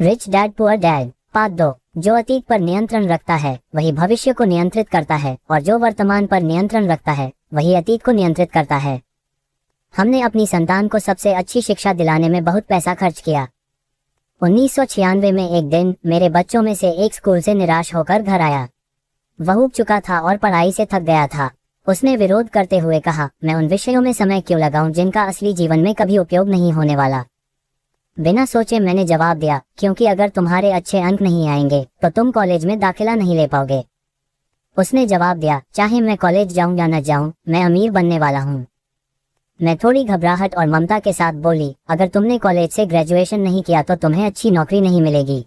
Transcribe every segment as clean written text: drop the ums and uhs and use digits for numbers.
Rich dad poor dad part 2। जो अतीत पर नियंत्रण रखता है वही भविष्य को नियंत्रित करता है और जो वर्तमान पर नियंत्रण रखता है वही अतीत को नियंत्रित करता है। हमने अपनी संतान को सबसे अच्छी शिक्षा दिलाने में बहुत पैसा खर्च किया। 1996 में एक दिन मेरे बच्चों में से एक स्कूल से निराश होकर घर आया। वह ऊब चुका था और पढ़ाई से थक गया था। उसने विरोध करते हुए कहा, मैं उन विषयों में समय क्यों लगाऊं जिनका असली जीवन में कभी उपयोग नहीं होने वाला। बिना सोचे मैंने जवाब दिया, क्योंकि अगर तुम्हारे अच्छे अंक नहीं आएंगे तो तुम कॉलेज में दाखिला नहीं ले पाओगे। उसने जवाब दिया, चाहे मैं कॉलेज जाऊं या न जाऊं, मैं अमीर बनने वाला हूं। मैं थोड़ी घबराहट और ममता के साथ बोली, अगर तुमने कॉलेज से ग्रेजुएशन नहीं किया तो तुम्हें अच्छी नौकरी नहीं मिलेगी,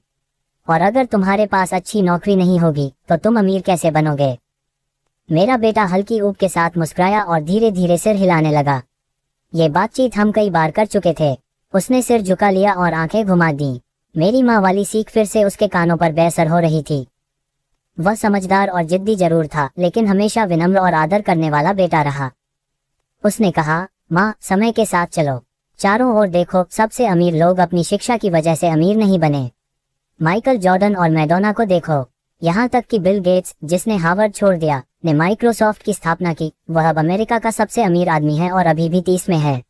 और अगर तुम्हारे पास अच्छी नौकरी नहीं होगी तो तुम अमीर कैसे बनोगे। मेरा बेटा हल्की ऊब के साथ मुस्कुराया और धीरे धीरे सिर हिलाने लगा। ये बातचीत हम कई बार कर चुके थे। उसने सिर झुका लिया और आंखें घुमा दी। मेरी माँ वाली सीख फिर से उसके कानों पर बेअसर हो रही थी। वह समझदार और जिद्दी जरूर था, लेकिन हमेशा विनम्र और आदर करने वाला बेटा रहा। उसने कहा, माँ, समय के साथ चलो। चारों ओर देखो, सबसे अमीर लोग अपनी शिक्षा की वजह से अमीर नहीं बने। माइकल जॉर्डन और मैडोना को देखो। यहाँ तक कि बिल गेट्स, जिसने हार्वर्ड छोड़ दिया, ने माइक्रोसॉफ्ट की स्थापना की, वह अब अमेरिका का सबसे अमीर आदमी है और अभी भी 30 में है।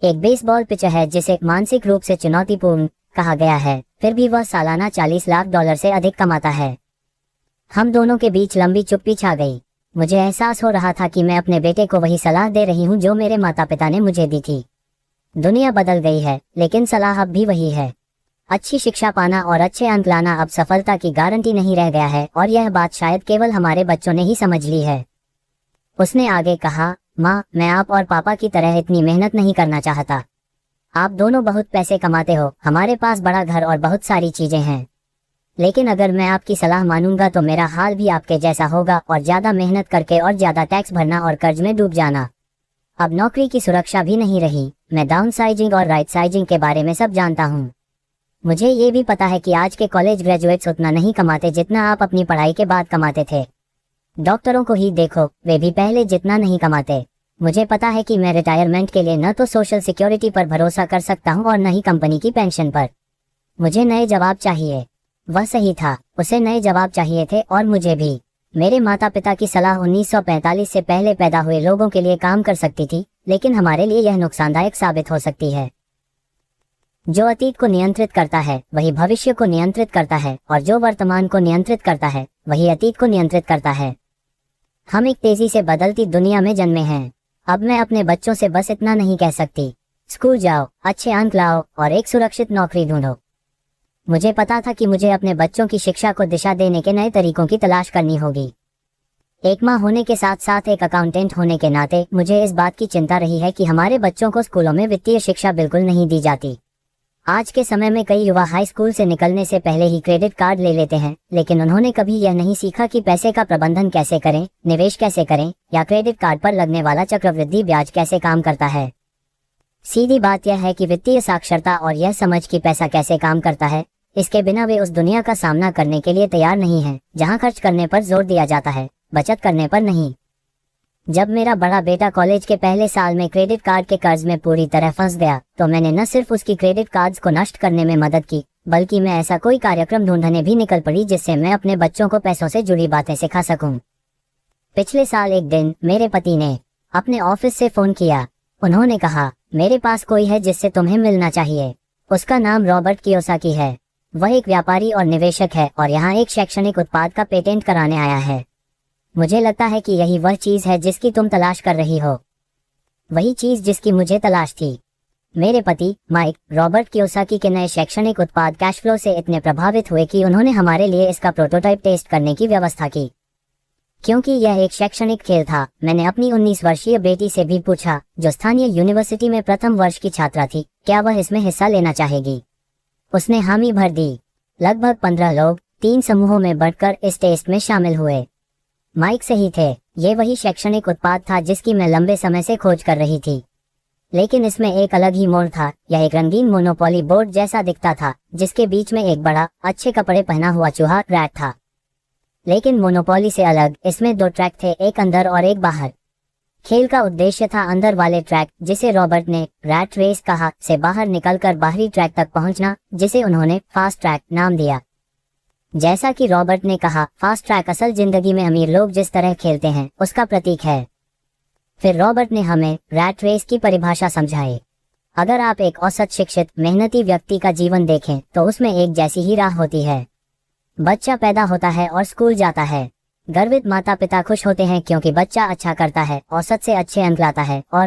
एक बेसबॉल पिचर है जिसे मानसिक रूप से चुनौतीपूर्ण कहा गया है, फिर भी वह सालाना $40 लाख से अधिक कमाता है। हम दोनों के बीच लंबी चुप्पी छा गई। मुझे एहसास हो रहा था कि मैं अपने बेटे को वही सलाह दे रही हूँ जो मेरे माता पिता ने मुझे दी थी। दुनिया बदल गई है, लेकिन सलाह अब भी वही है। अच्छी शिक्षा पाना और अच्छे अंक लाना अब सफलता की गारंटी नहीं रह गया है, और यह बात शायद केवल हमारे बच्चों ने ही समझ ली है। उसने आगे कहा, माँ, मैं आप और पापा की तरह इतनी मेहनत नहीं करना चाहता। आप दोनों बहुत पैसे कमाते हो, हमारे पास बड़ा घर और बहुत सारी चीजें हैं, लेकिन अगर मैं आपकी सलाह मानूंगा तो मेरा हाल भी आपके जैसा होगा, और ज्यादा मेहनत करके और ज्यादा टैक्स भरना और कर्ज में डूब जाना। अब नौकरी की सुरक्षा भी नहीं रही। मैं डाउनसाइजिंग और राइट साइजिंग के बारे में सब जानता हूँ। मुझे ये भी पता है कि आज के कॉलेज ग्रेजुएट्स उतना नहीं कमाते जितना आप अपनी पढ़ाई के बाद कमाते थे। डॉक्टरों को ही देखो, वे भी पहले जितना नहीं कमाते। मुझे पता है कि मैं रिटायरमेंट के लिए न तो सोशल सिक्योरिटी पर भरोसा कर सकता हूँ और न ही कंपनी की पेंशन पर। मुझे नए जवाब चाहिए। वह सही था, उसे नए जवाब चाहिए थे, और मुझे भी। मेरे माता पिता की सलाह 1945 से पहले पैदा हुए लोगों के लिए काम कर सकती थी, लेकिन हमारे लिए यह नुकसानदायक साबित हो सकती है। जो अतीत को नियंत्रित करता है वही भविष्य को नियंत्रित करता है, और जो वर्तमान को नियंत्रित करता है वही अतीत को नियंत्रित करता है। हम एक तेजी से बदलती दुनिया में जन्मे हैं। अब मैं अपने बच्चों से बस इतना नहीं कह सकती, स्कूल जाओ, अच्छे अंक लाओ और एक सुरक्षित नौकरी ढूंढो। मुझे पता था कि मुझे अपने बच्चों की शिक्षा को दिशा देने के नए तरीकों की तलाश करनी होगी। एक माँ होने के साथ साथ एक अकाउंटेंट होने के नाते मुझे इस बात की चिंता रही है कि हमारे बच्चों को स्कूलों में वित्तीय शिक्षा बिल्कुल नहीं दी जाती। आज के समय में कई युवा हाई स्कूल से निकलने से पहले ही क्रेडिट कार्ड ले लेते हैं, लेकिन उन्होंने कभी यह नहीं सीखा कि पैसे का प्रबंधन कैसे करें, निवेश कैसे करें, या क्रेडिट कार्ड पर लगने वाला चक्रवृद्धि ब्याज कैसे काम करता है। सीधी बात यह है कि वित्तीय साक्षरता और यह समझ कि पैसा कैसे काम करता है, इसके बिना वे उस दुनिया का सामना करने के लिए तैयार नहीं हैं, जहां खर्च करने पर जोर दिया जाता है, बचत करने पर नहीं। जब मेरा बड़ा बेटा कॉलेज के पहले साल में क्रेडिट कार्ड के कर्ज में पूरी तरह फंस गया, तो मैंने न सिर्फ उसकी क्रेडिट कार्ड्स को नष्ट करने में मदद की, बल्कि मैं ऐसा कोई कार्यक्रम ढूंढने भी निकल पड़ी जिससे मैं अपने बच्चों को पैसों से जुड़ी बातें सिखा सकूं। पिछले साल एक दिन मेरे पति ने अपने ऑफिस से फोन किया। उन्होंने कहा, मेरे पास कोई है जिससे तुम्हें मिलना चाहिए। उसका नाम रॉबर्ट कियोसाकी है। वह एक व्यापारी और निवेशक है और यहाँ एक शैक्षणिक उत्पाद का पेटेंट कराने आया है। मुझे लगता है कि यही वह चीज है जिसकी तुम तलाश कर रही हो, वही चीज जिसकी मुझे तलाश थी। मेरे पति माइक रॉबर्ट कियोसाकी के नए शैक्षणिक उत्पाद कैश फ्लो से इतने प्रभावित हुए कि उन्होंने हमारे लिए इसका प्रोटोटाइप टेस्ट करने की व्यवस्था की। क्योंकि यह एक शैक्षणिक खेल था, मैंने अपनी 19 वर्षीय बेटी से भी पूछा, जो स्थानीय यूनिवर्सिटी में प्रथम वर्ष की छात्रा थी, क्या वह इसमें हिस्सा लेना चाहेगी। उसने हामी भर दी। लगभग 15 लोग 3 समूहों में बढ़कर इस टेस्ट में शामिल हुए। माइक सही थे, ये वही शैक्षणिक उत्पाद था जिसकी मैं लंबे समय से खोज कर रही थी। लेकिन इसमें एक अलग ही मोड़ था। यह एक रंगीन मोनोपोली बोर्ड जैसा दिखता था, जिसके बीच में एक बड़ा, अच्छे कपड़े पहना हुआ चूहा रैट था। लेकिन मोनोपोली से अलग इसमें 2 ट्रैक थे, एक अंदर और एक बाहर। खेल का उद्देश्य था अंदर वाले ट्रैक, जिसे रॉबर्ट ने रैट रेस कहा, से बाहर निकलकर बाहरी ट्रैक तक पहुंचना, जिसे उन्होंने फास्ट ट्रैक नाम दिया। जैसा कि रॉबर्ट ने कहा, फास्ट ट्रैक असल जिंदगी में अमीर लोग जिस तरह खेलते हैं उसका प्रतीक है। फिर रॉबर्ट ने हमें रैट रेस की परिभाषा समझाई। अगर आप एक औसत शिक्षित मेहनती व्यक्ति का जीवन देखें तो उसमें एक जैसी ही राह होती है। बच्चा पैदा होता है और स्कूल जाता है। गर्वित माता पिता खुश होते हैं क्योंकि बच्चा अच्छा करता है, औसत से अच्छे अंक लाता है और